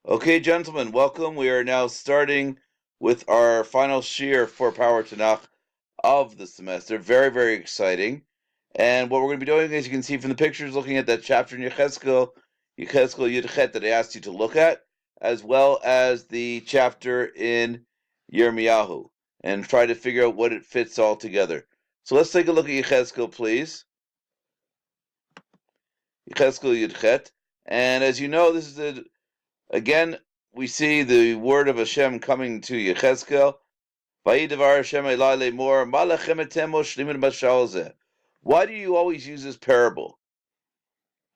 Okay, gentlemen, welcome. We are now starting with our final shiur for Power Tanakh of the semester. Very, very exciting. And what we're going to be doing, as you can see from the pictures, looking at that chapter in Yechezkel Yud that I asked you to look at, as well as the chapter in Yirmiyahu, and try to figure out what it fits all together. So let's take a look at Yechezkel, please. Yechezkel Yud. And as you know, this is again, we see the word of Hashem coming to Yechezkel. Why do you always use this parable?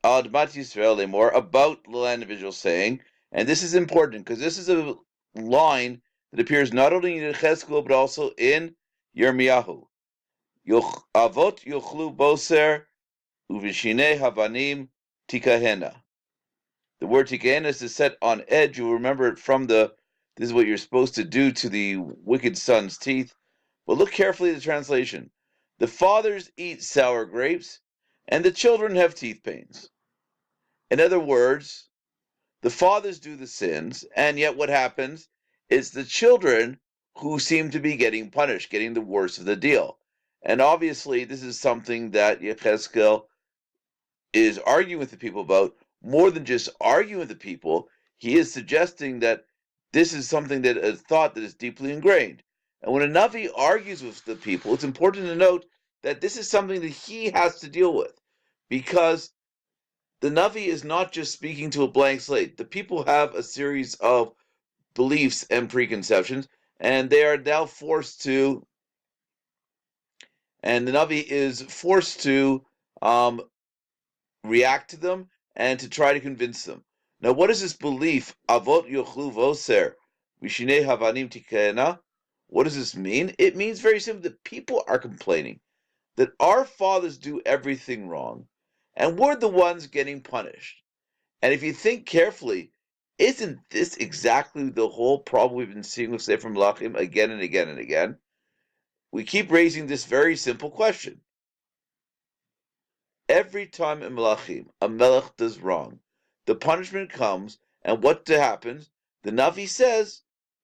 Admat Yisrael lemor, about the land of Israel, saying, and this is important because this is a line that appears not only in Yechezkel but also in Yirmiyahu. Avot yochlu boser uvishine havanim tikahena. The word tikahena is to set on edge. You'll remember it from this is what you're supposed to do to the wicked son's teeth. But look carefully at the translation. The fathers eat sour grapes, and the children have teeth pains. In other words, the fathers do the sins, and yet what happens is the children who seem to be getting punished, getting the worst of the deal. And obviously, this is something that Yechezkel is arguing with the people about. More than just arguing with the people, he is suggesting that this is something that is thought that is deeply ingrained. And when a Navi argues with the people, it's important to note that this is something that he has to deal with, because the Navi is not just speaking to a blank slate. The people have a series of beliefs and preconceptions, and they are now and the Navi is forced to react to them and to try to convince them. Now, what is this belief? Avot yochlu voser v'shinei havanim tikena. What does this mean? It means very simply that people are complaining that our fathers do everything wrong, and we're the ones getting punished. And if you think carefully, isn't this exactly the whole problem we've been seeing with Sefer Melachim again and again and again? We keep raising this very simple question. Every time in Melachim a melech does wrong, the punishment comes, and what happens? The Navi says,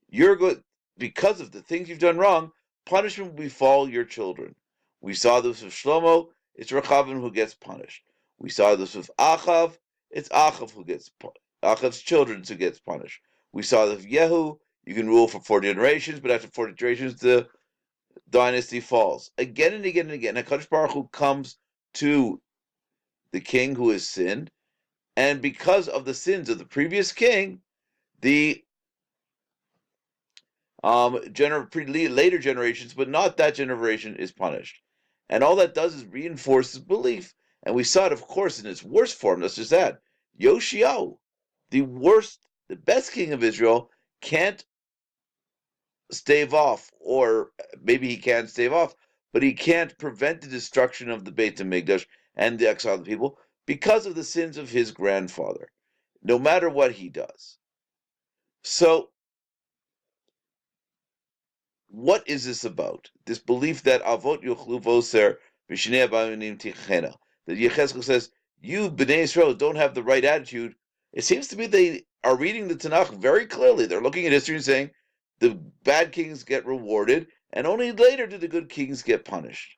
"You're good because of the things you've done wrong. Punishment will befall your children." We saw this with Shlomo; it's Rechavim who gets punished. We saw this with Achav; it's Achav who gets Achav's children who gets punished. We saw this with Yehu; you can rule for 40 generations, but after 40 generations, the dynasty falls. Again and again and again, HaKadosh Baruch Hu comes to the king who has sinned, and because of the sins of the previous king, the later generations, but not that generation, is punished. And all that does is reinforce his belief. And we saw it, of course, in its worst form. That's just that. Yoshiyahu, the best king of Israel, can't stave off, or maybe he can stave off, but he can't prevent the destruction of the Beit HaMikdash and the exile of the people because of the sins of his grandfather, no matter what he does. So, what is this about? This belief that Avot Yochlu Voser V'Shnei Abanim Tichena, that Yechezkel says, you, Bnei Israel, don't have the right attitude. It seems to me they are reading the Tanakh very clearly. They're looking at history and saying, the bad kings get rewarded, and only later do the good kings get punished.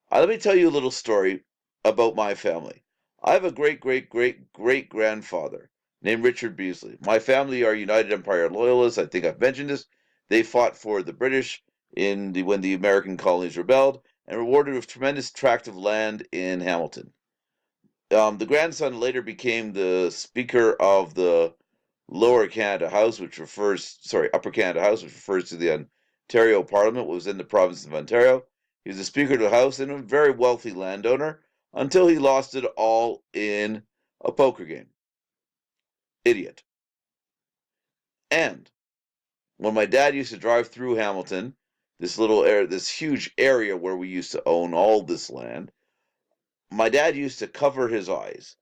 Let me tell you a little story about my family. I have a great-great-great-great-grandfather named Richard Beasley. My family are United Empire Loyalists. I think I've mentioned this. They fought for the British when the American colonies rebelled, and rewarded with tremendous tract of land in Hamilton. The grandson later became the Speaker of the Upper Canada House, which refers to the Ontario Parliament, was in the province of Ontario. He was the Speaker of the House and a very wealthy landowner until he lost it all in a poker game. Idiot. And when my dad used to drive through Hamilton, this huge area where we used to own all this land, my dad used to cover his eyes.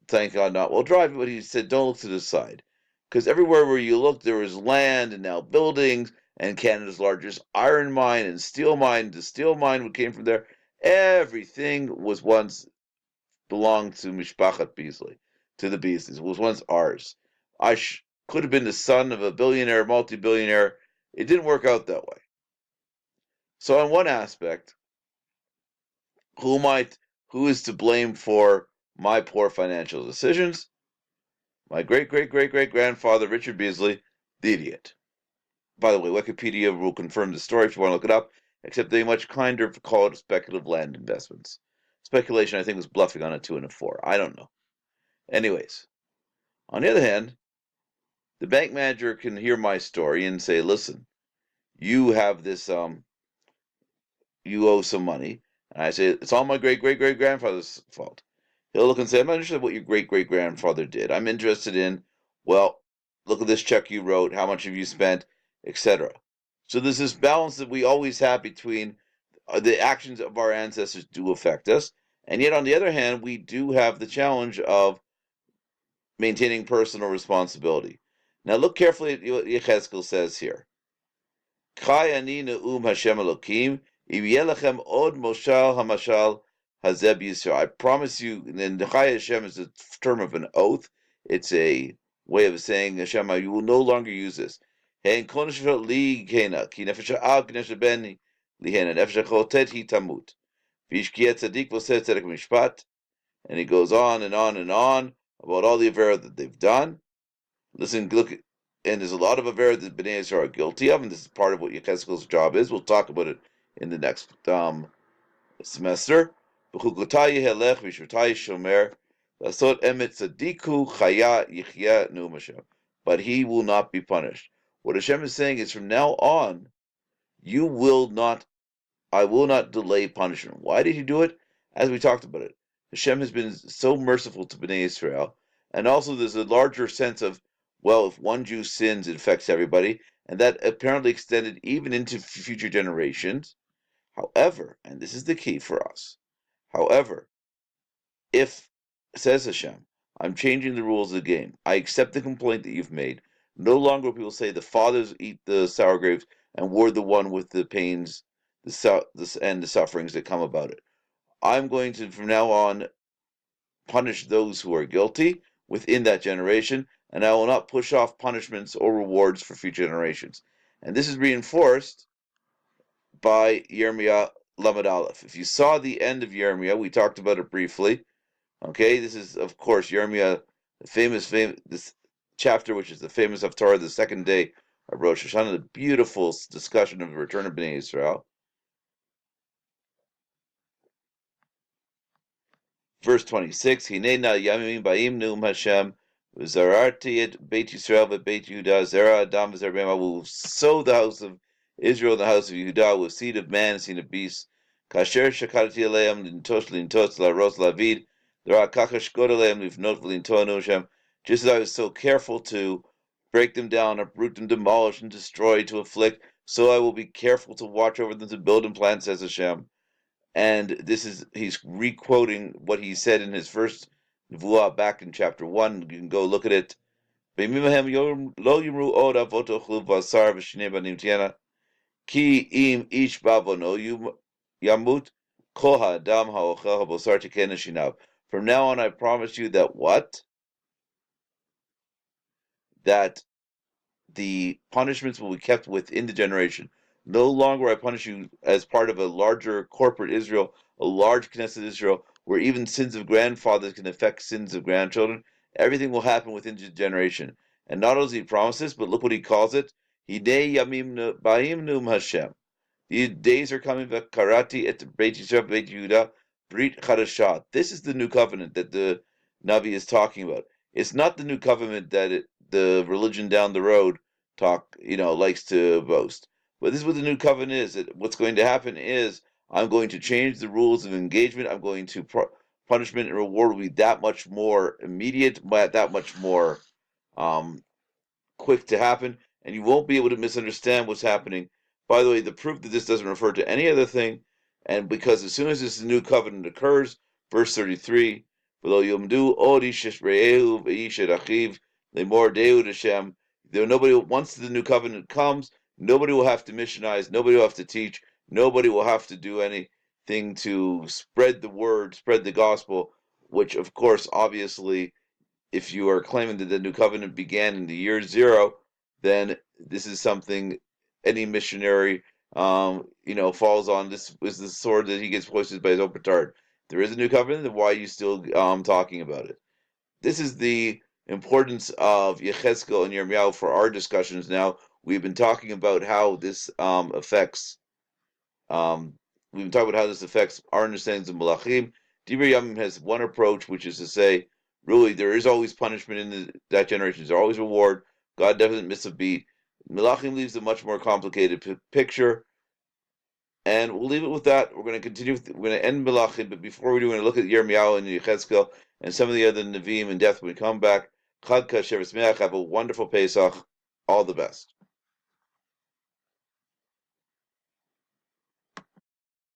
Thank God not while driving, but he said, don't look to the side. Because everywhere where you look, there was land and now buildings, and Canada's largest iron mine and steel mine. The steel mine came from there. Everything was once belonged to Mishpachat Beasley, to the Beasleys. It was once ours. could have been the son of a billionaire, multi-billionaire. It didn't work out that way. So on one aspect, who is to blame for my poor financial decisions? My great grandfather, Richard Beasley, the idiot. By the way, Wikipedia will confirm the story if you want to look it up, except they much kinder call it speculative land investments. Speculation, I think, was bluffing on a 2 and a 4. I don't know. Anyways, on the other hand, the bank manager can hear my story and say, listen, you have this, you owe some money. And I say, it's all my great grandfather's fault. He'll look and say, I'm not interested in what your great grandfather did. I'm interested in, well, look at this check you wrote, how much have you spent, etc. So there's this balance that we always have between the actions of our ancestors do affect us, and yet on the other hand, we do have the challenge of maintaining personal responsibility. Now look carefully at what Yechezkel says here. Chai ani ne'um Hashem Elokim, im yelachem od moshal hamashal hazeb Yisrael. I promise you, and Chai Hashem is a term of an oath. It's a way of saying, Hashem, you will no longer use this. Hein koneshvot li kena, ki nefesh al knesh beni li hena, nefesh chotet hi tamut. Vishkiet tzadik voseh tzedek mishpat. And he goes on and on and on about all the avera that they've done. Listen, look, and there's a lot of avera that Bnei Yisrael are guilty of, and this is part of what Yechezkel's job is. We'll talk about it in the next semester. But he will not be punished. What Hashem is saying is, from now on, you will not. I will not delay punishment. Why did he do it? As we talked about it, Hashem has been so merciful to Bnei Israel, and also there's a larger sense of, well, if one Jew sins, it affects everybody, and that apparently extended even into future generations. However, and this is the key for us, however, if, says Hashem, I'm changing the rules of the game, I accept the complaint that you've made, no longer will people say the fathers eat the sour grapes and we're the one with the pains and the sufferings that come about it. I'm going to, from now on, punish those who are guilty within that generation, and I will not push off punishments or rewards for future generations. And this is reinforced by Yirmiyah Lamed Aleph. If you saw the end of Yirmiyah, we talked about it briefly. Okay, this is, of course, Yirmiyah, the famous this chapter, which is the famous Haftarah, the second day of Rosh Hashanah, the beautiful discussion of the return of Bnei Israel. Verse 26, Hinei na yamim ba'im neum Hashem, v'zararti et Beit Yisrael v'Beit Yehuda, zera adam v'zer I will sow the house of Israel and the house of Yehuda with seed of man and seed of beast. Kasher shakadati aleim lintosh lintos laros lavid, dera kakash god aleim livnot v'lintonu Hashem. Just as I was so careful to break them down, uproot them, demolish and destroy, to afflict, so I will be careful to watch over them, to build and plant, says Hashem. And this is, he's requoting what he said in his first nevuah back in chapter 1. You can go look at it. Ki im ish bavono yamut kol ha'adam ha'ochel ha'bosar tikena shinav. From now on, I promise you that what? That the punishments will be kept within the generation. No longer I punish you as part of a larger corporate Israel, a large Knesset Israel, where even sins of grandfathers can affect sins of grandchildren. Everything will happen within the generation. And not only does he promise this, but look what he calls it. Hidei yamim ba'im num Hashem. These days are coming, karati et Beit Yisrael, Beit Yehuda, Brit Chadashah. This is the new covenant that the Navi is talking about. It's not the new covenant that the religion down the road likes to boast. But this is what the new covenant is. That what's going to happen is I'm going to change the rules of engagement. I'm going to punishment and reward will be that much more immediate, that much more quick to happen, and you won't be able to misunderstand what's happening. By the way, the proof that this doesn't refer to any other thing, and because as soon as this new covenant occurs, verse 33, nobody, once the new covenant comes, nobody will have to missionize, nobody will have to teach, nobody will have to do anything to spread the word, spread the gospel, which of course, obviously, if you are claiming that the new covenant began in the year zero, then this is something any missionary, falls on. This is the sword that he gets hoisted by his own petard. There is a new covenant, then why are you still talking about it? This is the importance of Yechezkel and Yirmiyahu for our discussions now. We've been talking about how this affects. Um, we've been talking about how this affects our understandings of Malachim. Divrei Yamim has one approach, which is to say, really, there is always punishment in that generation. There's always reward. God doesn't miss a beat. Malachim leaves a much more complicated picture, and we'll leave it with that. We're going to continue. We're going to end Malachim, but before we do, we're going to look at Yirmiyahu and Yechezkel and some of the other Nevi'im and death when we come back. Chag Kasher V'Smeach. Have a wonderful Pesach. All the best.